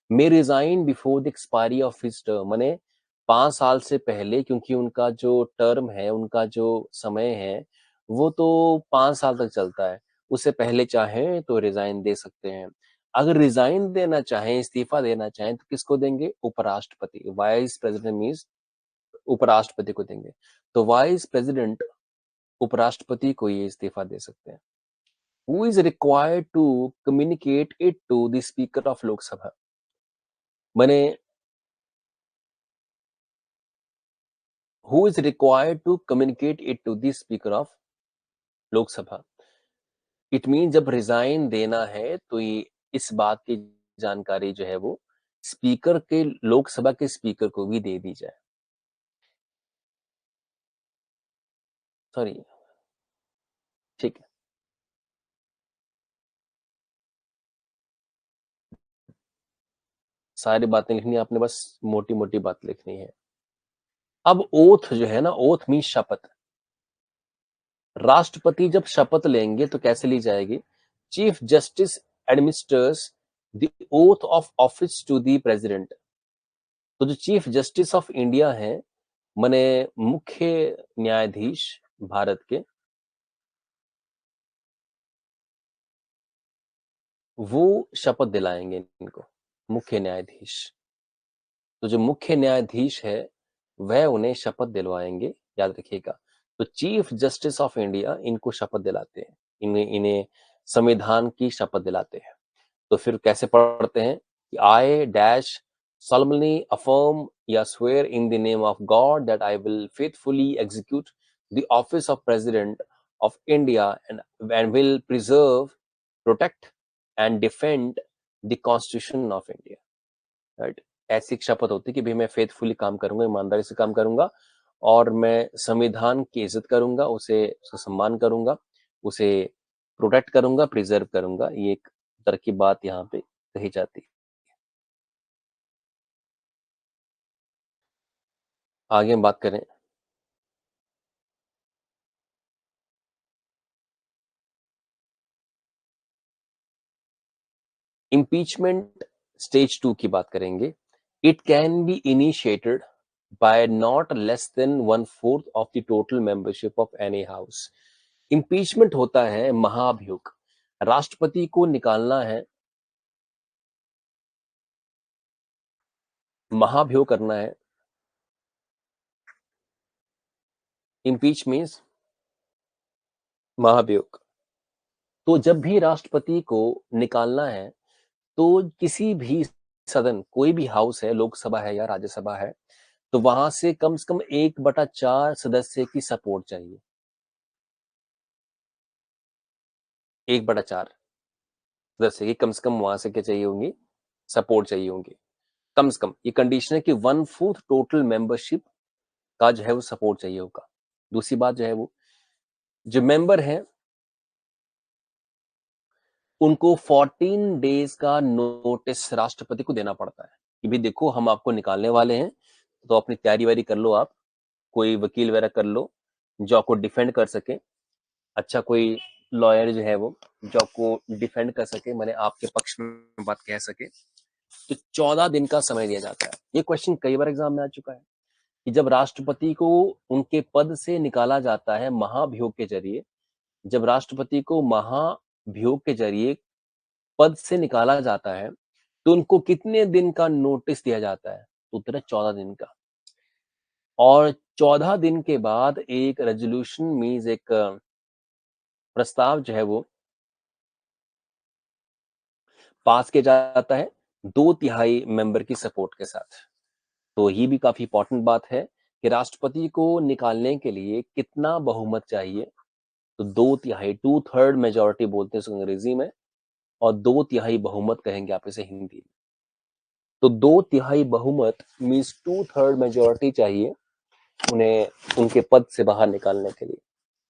May resign before the expiry of his term, माने 5 साल से पहले, क्योंकि उनका जो टर्म है, उनका जो समय है, वो तो 5 साल तक चलता है। उससे पहले चाहें तो रिजाइन दे सकते हैं। अगर रिजाइन देना चाहें, इस्तीफा देना चाहें, तो किसको देंगे? उपराष्ट्रपति, वाइस प्रेसिडेंट मीन्स उपराष्ट्रपति को देंगे। तो वाइस प्रेसिडेंट, उपराष्ट्रपति को ये इस्तीफा दे सकते हैं। Who is required to communicate it to the speaker of Lok Sabha, माने who is required to communicate it to the speaker of Lok Sabha. It mean जब रिजाइन देना है तो ये इस बात की जानकारी जो है वो स्पीकर के, लोकसभा के स्पीकर को भी दे दी जाए। सॉरी, ठीक है, सारी बातें लिखनी है आपने, बस मोटी मोटी बात लिखनी है। अब ओथ जो है ना, ओथ मीन शपथ। राष्ट्रपति जब शपथ लेंगे तो कैसे ली जाएगी? Chief justice administers the oath of office to the president. तो जो चीफ जस्टिस ऑफ इंडिया है, मने मुख्य न्यायाधीश भारत के, वो शपथ दिलाएंगे इनको, मुख्य न्यायाधीश। तो जो मुख्य न्यायाधीश है वह उन्हें शपथ दिलवाएंगे, याद रखिएगा। तो चीफ जस्टिस ऑफ इंडिया इनको शपथ दिलाते हैं, इन्हें इन्हें संविधान की शपथ दिलाते हैं। तो फिर कैसे पढ़ते हैं कि आई डैश solemnly affirm या swear in the name of God that I will faithfully execute the office of President of India and will preserve, protect and defend the Constitution of India. Right? ऐसी एक शपथ होती है कि भाई मैं faithfully काम करूंगा, ईमानदारी से काम करूंगा और मैं संविधान की इज्जत करूंगा, उसे उसका सम्मान करूंगा, उसे प्रोटेक्ट करूंगा, प्रिजर्व करूंगा। ये एक तरह की बात यहाँ पे कही जाती है। आगे हम बात करें, इम्पीचमेंट स्टेज 2 की बात करेंगे। It can be initiated by not less than 1/4 of the total membership of any house. Impeachment होता है महाभियोग। राष्ट्रपति को निकालना है, महाभियोग करना है, इम्पीच मीन्स महाभियोग। तो जब भी राष्ट्रपति को निकालना है, तो किसी भी सदन, कोई भी हाउस है, लोकसभा है या राज्यसभा है, तो वहां से कम 1/4 सदस्य की सपोर्ट चाहिए। 1/4 सदस्य की कम से कम वहां से क्या चाहिए होंगी, सपोर्ट चाहिए होंगी। कम से कम ये कंडीशन है कि 1/4 टोटल मेंबरशिप का जो है वो सपोर्ट चाहिए होगा। दूसरी बात जो है वो, जो मेंबर है उनको 14 डेज का नोटिस राष्ट्रपति को देना पड़ता है कि भाई देखो हम आपको निकालने वाले हैं, तो अपनी तैयारी वारी कर लो, आप कोई वकील वगैरह कर लो जो आपको डिफेंड कर सके, अच्छा कोई लॉयर जो है वो जो आपको डिफेंड कर सके, मैंने आपके पक्ष में बात कह सके। तो 14 दिन का समय दिया जाता है। ये क्वेश्चन कई बार एग्जाम में आ चुका है कि जब राष्ट्रपति को उनके पद से निकाला जाता है महाभियोग के जरिए, जब राष्ट्रपति को महाभियोग के जरिए पद से निकाला जाता है, तो उनको कितने दिन का नोटिस दिया जाता है? तो उत्तर है 14 दिन का। और 14 दिन के बाद एक रेजोल्यूशन मीन्स एक प्रस्ताव जो है वो पास किया जाता है 2/3 मेंबर की सपोर्ट के साथ। तो ये भी काफी इंपॉर्टेंट बात है कि राष्ट्रपति को निकालने के लिए कितना बहुमत चाहिए। तो 2/3, 2/3 मेजोरिटी बोलते हैं इसको अंग्रेजी में, और 2/3 बहुमत कहेंगे आप इसे हिंदी में। तो 2/3 बहुमत मीन्स 2/3 मेजोरिटी चाहिए उन्हें उनके पद से बाहर निकालने के लिए।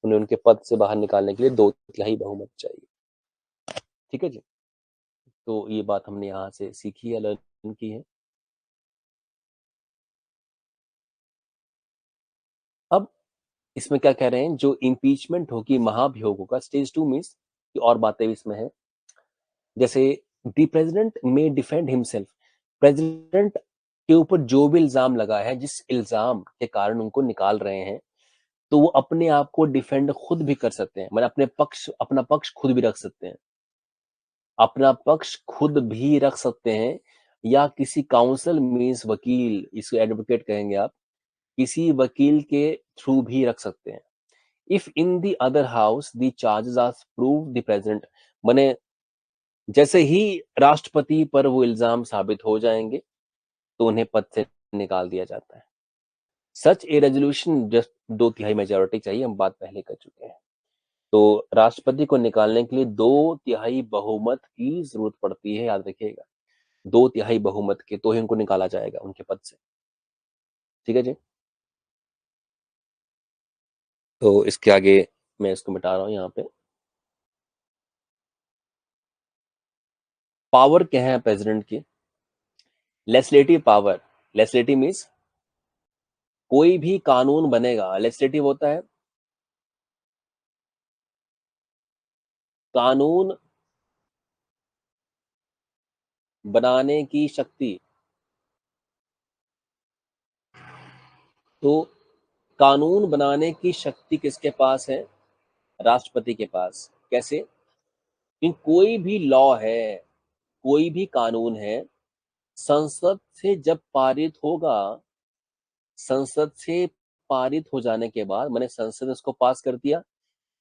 उन्हें उनके पद से बाहर निकालने के लिए 2/3 बहुमत चाहिए। ठीक है जी। तो ये बात हमने यहाँ से सीखी है, लर्न की है। अब इसमें क्या कह रहे हैं, जो इम्पीचमेंट होगी, महाभियोग होगा, स्टेज 2 मीन्स कि और बातें भी इसमें है। जैसे द प्रेसिडेंट में डिफेंड हिमसेल्फ, प्रेसिडेंट के ऊपर जो भी इल्जाम लगा है, जिस इल्जाम के कारण उनको निकाल रहे हैं, तो वो अपने आप को डिफेंड खुद भी कर सकते हैं, मतलब अपना पक्ष खुद भी रख सकते हैं, अपना पक्ष खुद भी रख सकते हैं, या किसी काउंसिल मीन्स वकील, इसको एडवोकेट कहेंगे आप, किसी वकील के थ्रू भी रख सकते हैं। If in the other house the charges are prove the present, माने जैसे ही राष्ट्रपति पर वो इल्जाम साबित हो जाएंगे, तो उन्हें पद से निकाल दिया जाता है। सच ए रेजोल्यूशन जस्ट 2/3 मेजोरिटी चाहिए, हम बात पहले कर चुके हैं। तो राष्ट्रपति को निकालने के लिए 2/3 बहुमत की जरूरत पड़ती है, याद रखिएगा। 2/3 बहुमत के तो ही उनको निकाला जाएगा उनके पद से। ठीक है जी। तो इसके आगे मैं इसको मिटा रहा हूं यहाँ पे। पावर क्या है प्रेसिडेंट की? लेजिस्लेटिव पावर, लेजिस्लेटिव मीन्स कोई भी कानून बनेगा, लेजिस्लेटिव होता है कानून बनाने की शक्ति। तो कानून बनाने की शक्ति किसके पास है? राष्ट्रपति के पास। कैसे? कि कोई भी लॉ है, कोई भी कानून है, संसद से जब पारित होगा, संसद से पारित हो जाने के बाद, मैंने संसद ने उसको पास कर दिया,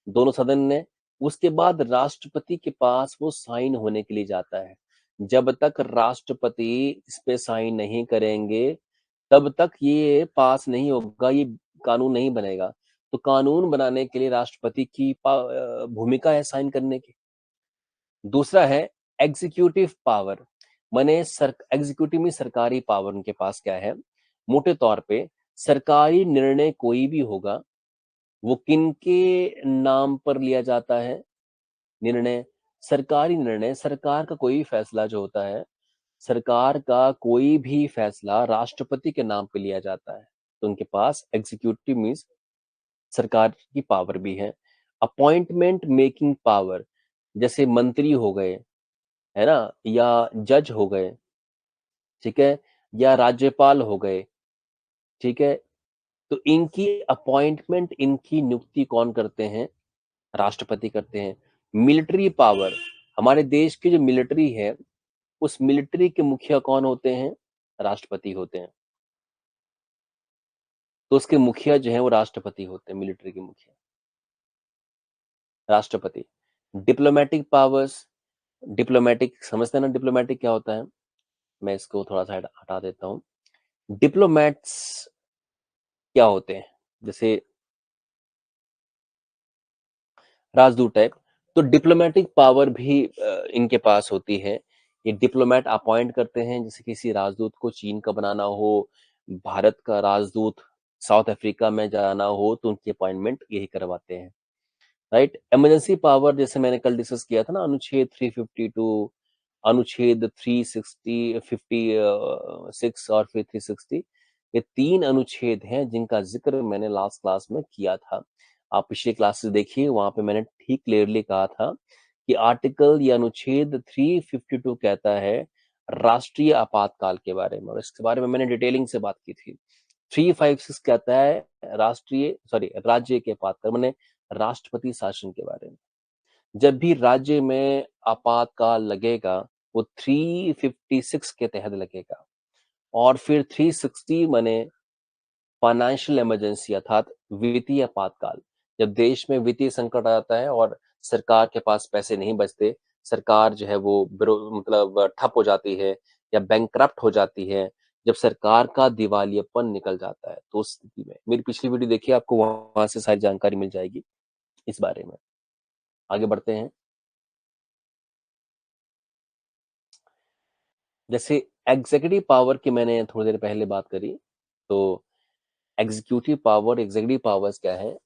दोनों सदन ने, उसके बाद राष्ट्रपति के पास वो साइन होने के लिए जाता है। जब तक राष्ट्रपति इस पे साइन नहीं करेंगे, तब तक ये पास नहीं होगा, ये कानून नहीं बनेगा। तो कानून बनाने के लिए राष्ट्रपति की भूमिका है साइन करने की। दूसरा है एग्जीक्यूटिव पावर, माने एग्जीक्यूटिव में सरकारी पावर उनके पास क्या है? मोटे तौर पे सरकारी निर्णय कोई भी होगा, वो किनके नाम पर लिया जाता है? निर्णय, सरकारी निर्णय, सरकार का कोई भी फैसला जो होता है, सरकार का कोई भी फैसला राष्ट्रपति के नाम पे लिया जाता है। तो उनके पास एग्जीक्यूटिव मीन्स सरकार की पावर भी है। अपॉइंटमेंट मेकिंग पावर, जैसे मंत्री हो गए, है ना, या जज हो गए, ठीक है, या राज्यपाल हो गए, ठीक है, तो इनकी अपॉइंटमेंट, इनकी नियुक्ति कौन करते हैं? राष्ट्रपति करते हैं। मिलिट्री पावर, हमारे देश की जो मिलिट्री है, उस मिलिट्री के मुखिया कौन होते हैं? राष्ट्रपति होते हैं। तो उसके मुखिया जो हैं वो राष्ट्रपति होते हैं, मिलिट्री के मुखिया, राष्ट्रपति। डिप्लोमैटिक पावर्स, डिप्लोमैटिक समझते हैं ना डिप्लोमैटिक क्या होता है? मैं इसको थोड़ा-सा हटा देता हूँ। डिप्लोमैट्स क्या होते हैं? जैसे राजदूत टाइप, तो डिप्लोमैटिक पावर भी इनके पास होती है। ये डिप्लोमैट अपॉइंट करते हैं, जैसे किसी राजदूत को चीन का बनाना हो, भारत का राजदूत साउथ अफ्रीका में जाना हो, तो उनकी अपॉइंटमेंट यही करवाते हैं, राइट? इमरजेंसी पावर जैसे मैंने कल डिस्कस किया था ना, अनुच्छेद 352, अनुच्छेद 360, 56 और फिर 360, ये 3 अनुच्छेद हैं जिनका ज़िक्र मैंने लास्ट क्लास में किया था। आप पिछली क्लासेस देखिए, वहाँ पे मैंने ठीक क्लियरली कहा था कि आर्टिकल या अनुच्छेद 352 कहता है राष्ट्रीय आपातकाल के बारे में, और इसके बारे में मैंने डिटेलिंग से बात की थी। 356 कहता है राज्य के आपातकाल, माने राष्ट्रपति शासन के बारे में। जब भी राज्य में आपातकाल लगेगा, वो 356 के तहत लगेगा, और फिर 360 माने फाइनेंशियल इमरजेंसी अर्थात वित्तीय आपातकाल। जब देश में वित्तीय संकट आ जाता है और सरकार के पास पैसे नहीं बचते, सरकार जो है वो मतलब ठप हो जाती है या बैंकरप्ट हो जाती है, जब सरकार का दिवालियापन निकल जाता है, तो उस स्थिति में मेरी पिछली वीडियो देखिए, आपको वहां से सारी जानकारी मिल जाएगी इस बारे में। आगे बढ़ते हैं। जैसे एग्जीक्यूटिव पावर की मैंने थोड़ी देर पहले बात करी, तो एग्जीक्यूटिव पावर्स क्या है?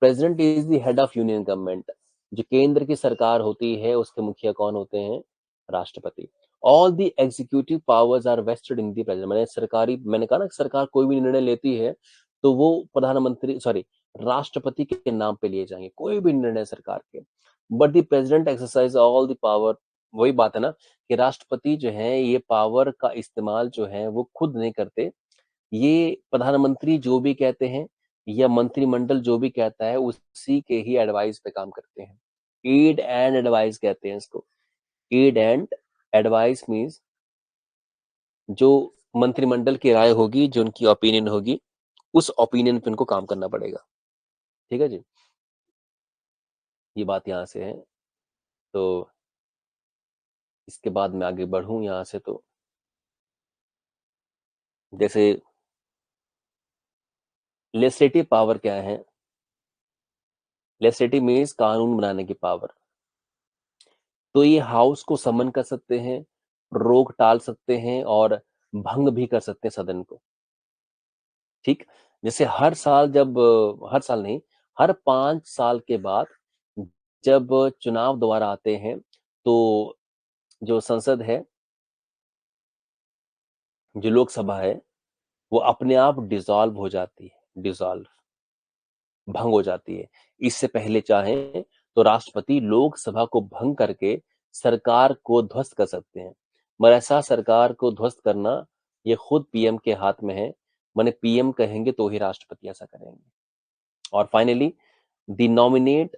President is the head of union government. जो केंद्र की सरकार होती है, उसके मुखिया कौन होते हैं? राष्ट्रपति। All the executive powers are vested in the president. मैंने कहा ना, सरकार कोई भी निर्णय लेती है तो वो राष्ट्रपति के नाम पे लिए जाएंगे, कोई भी निर्णय सरकार के। But the president exercise all the power. वही बात है ना कि राष्ट्रपति जो है ये पावर का इस्तेमाल जो है वो खुद नहीं करते, ये प्रधानमंत्री जो भी कहते हैं या मंत्रिमंडल जो भी कहता है, उसी के ही एडवाइस पे काम करते हैं। एड एंड एडवाइस कहते हैं इसको। एड एंड एडवाइस मीन्स जो मंत्रिमंडल की राय होगी, जो उनकी ओपिनियन होगी, उस ओपिनियन पे उनको काम करना पड़ेगा। ठीक है जी, ये बात यहाँ से है। तो इसके बाद मैं आगे बढ़ूं यहाँ से, तो जैसे लेजिस्लेटिव पावर क्या है? लेजिस्लेटिव मीन्स कानून बनाने की पावर। तो ये हाउस को समन कर सकते हैं, रोक टाल सकते हैं और भंग भी कर सकते हैं सदन को। ठीक? जैसे हर साल नहीं, हर 5 साल के बाद जब चुनाव दोबारा आते हैं, तो जो संसद है, जो लोकसभा है, वो अपने आप डिसॉल्व हो जाती है, भंग हो जाती है। इससे पहले चाहें तो राष्ट्रपति लोकसभा को भंग करके सरकार को ध्वस्त कर सकते हैं, मगर ऐसा सरकार को ध्वस्त करना ये खुद पीएम के हाथ में है। माने पीएम कहेंगे तो ही राष्ट्रपति ऐसा करेंगे। और finally the nominate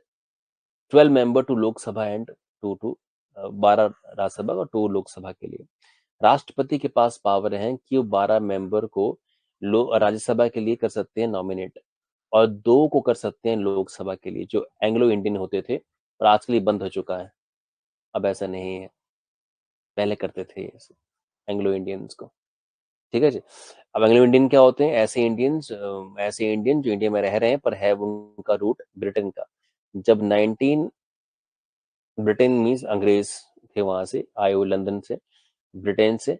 12 member to Lok Sabha and 12 Rajya Sabha और 2 लोकसभा के लिए। राष्ट्रपति के पास पावर है कि वो 12 मेंबर को राज्यसभा के लिए कर सकते हैं नॉमिनेट, और 2 को कर सकते हैं लोकसभा के लिए, जो एंग्लो इंडियन होते थे, और आजकल ये बंद हो चुका है। अब ऐसा नहीं है, पहले करते थे ऐसे एंग्लो इंडियंस को। ठीक है जी। अब एंग्लो इंडियन क्या होते हैं? ऐसे इंडियन जो इंडिया में रह रहे हैं पर है उनका रूट ब्रिटेन का। जब 19 ब्रिटेन मीन्स अंग्रेज थे, वहां से आए हुए लंदन से, ब्रिटेन से।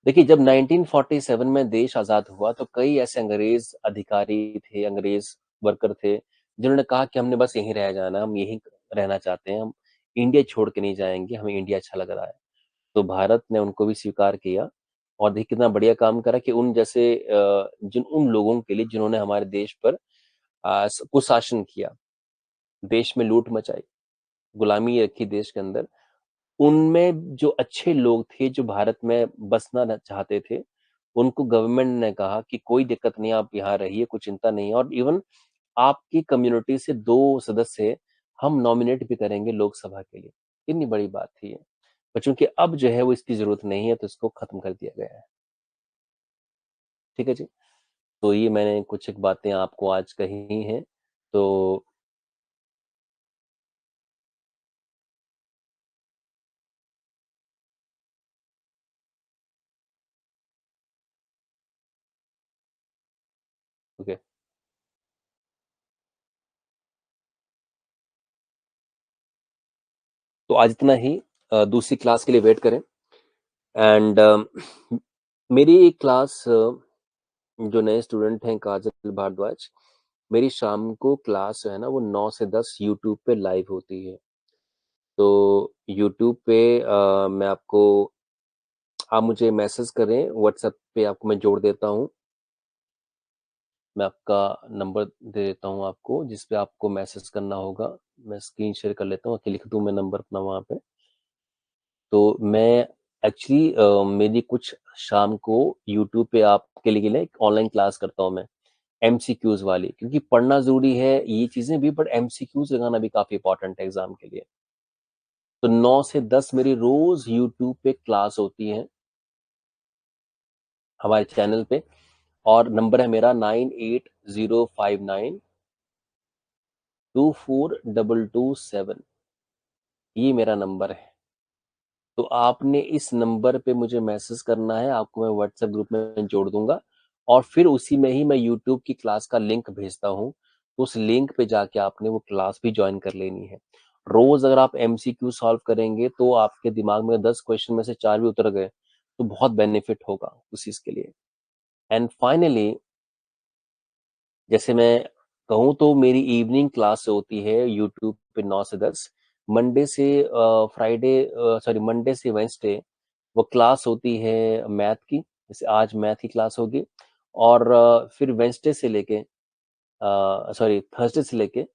देखिए, जब 1947 में देश आजाद हुआ तो कई ऐसे अंग्रेज अधिकारी थे, अंग्रेज वर्कर थे, जिन्होंने कहा कि हमने बस यहीं रह जाना, हम यहीं रहना चाहते हैं, हम इंडिया छोड़ के नहीं जाएंगे, हमें इंडिया अच्छा लग रहा है। तो भारत ने उनको भी स्वीकार किया, और देखिए कितना बढ़िया काम करा कि उन लोगों के लिए जिन्होंने हमारे देश पर कुशासन किया, देश में लूट मचाई, गुलामी रखी देश के अंदर, उनमें जो अच्छे लोग थे, जो भारत में बसना चाहते थे, उनको गवर्नमेंट ने कहा कि कोई दिक्कत नहीं, आप यहाँ रहिए, कोई चिंता नहीं है, और इवन आपकी कम्युनिटी से 2 सदस्य हम नॉमिनेट भी करेंगे लोकसभा के लिए। कितनी बड़ी बात थी ये। पर चूंकि अब जो है वो इसकी जरूरत नहीं है, तो इसको खत्म कर दिया गया है। ठीक है जी। तो ये मैंने कुछ एक बातें आपको आज कही हैं। तो ओके, तो आज इतना ही। दूसरी क्लास के लिए वेट करें। एंड मेरी एक क्लास जो नए स्टूडेंट हैं काजल भारद्वाज, मेरी शाम को क्लास जो है ना वो 9 से 10 यूट्यूब पे लाइव होती है। तो यूट्यूब पे मैं आपको आप मुझे मैसेज करें, व्हाट्सएप पे आपको मैं जोड़ देता हूँ। मैं आपका नंबर दे देता हूँ आपको, जिस पे आपको मैसेज करना होगा। मैं स्क्रीन शेयर कर लेता हूँ कि लिख दूँ मैं नंबर अपना वहाँ पे। तो मैं एक्चुअली मेरी कुछ शाम को यूट्यूब पे आपके लिए एक ऑनलाइन क्लास करता हूँ मैं, एमसीक्यूज़ वाली, क्योंकि पढ़ना ज़रूरी है ये चीज़ें भी, बट एमसीक्यूज़ लगाना भी काफ़ी इंपॉर्टेंट है एग्ज़ाम के लिए। तो 9 से 10 मेरी रोज़ यूट्यूब पे क्लास होती है, हमारे चैनल पे। और नंबर है मेरा 9805924227। ये मेरा नंबर है। तो आपने इस नंबर पे मुझे मैसेज करना है, आपको मैं व्हाट्सएप ग्रुप में जोड़ दूंगा, और फिर उसी में ही मैं यूट्यूब की क्लास का लिंक भेजता हूँ। तो उस लिंक पे जाके आपने वो क्लास भी ज्वाइन कर लेनी है। रोज अगर आप एमसीक्यू सॉल्व करेंगे तो आपके दिमाग में 10 क्वेश्चन में से 4 भी उतर गए तो बहुत बेनिफिट होगा उस चीज के लिए। एंड फाइनली, जैसे मैं कहूँ तो मेरी इवनिंग क्लास होती है यूट्यूब पे 9 से 10। मंडे से फ्राइडे, सॉरी, मंडे से वेंसडे वो क्लास होती है मैथ की। जैसे आज मैथ की क्लास होगी। और फिर वेंसडे से लेके, सॉरी, थर्सडे से लेके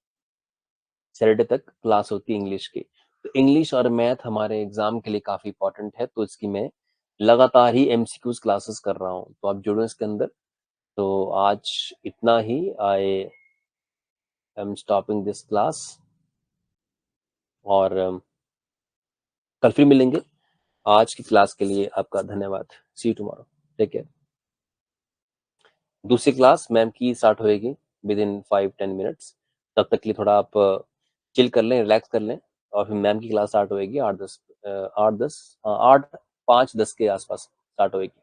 सैटरडे तक क्लास होती है इंग्लिश की। तो इंग्लिश और मैथ हमारे एग्जाम के लिए काफी इंपॉर्टेंट है, तो इसकी मैं लगातार ही एमसीक्यूज क्लासेस कर रहा हूँ, तो आप जुड़ो इसके अंदर। तो आज इतना ही। I am stopping this class. और कल फिर मिलेंगे। आज की क्लास के लिए आपका धन्यवाद। See you tomorrow. Take care. दूसरी क्लास मैम की स्टार्ट होएगी विद इन 5-10 मिनट्स। तब तक के लिए थोड़ा आप चिल कर लें, रिलैक्स कर लें। और फिर मैम की क्लास स्टार्ट होएगी 8-10, 8-10, 8-5-10 के आसपास स्टार्ट होएगी।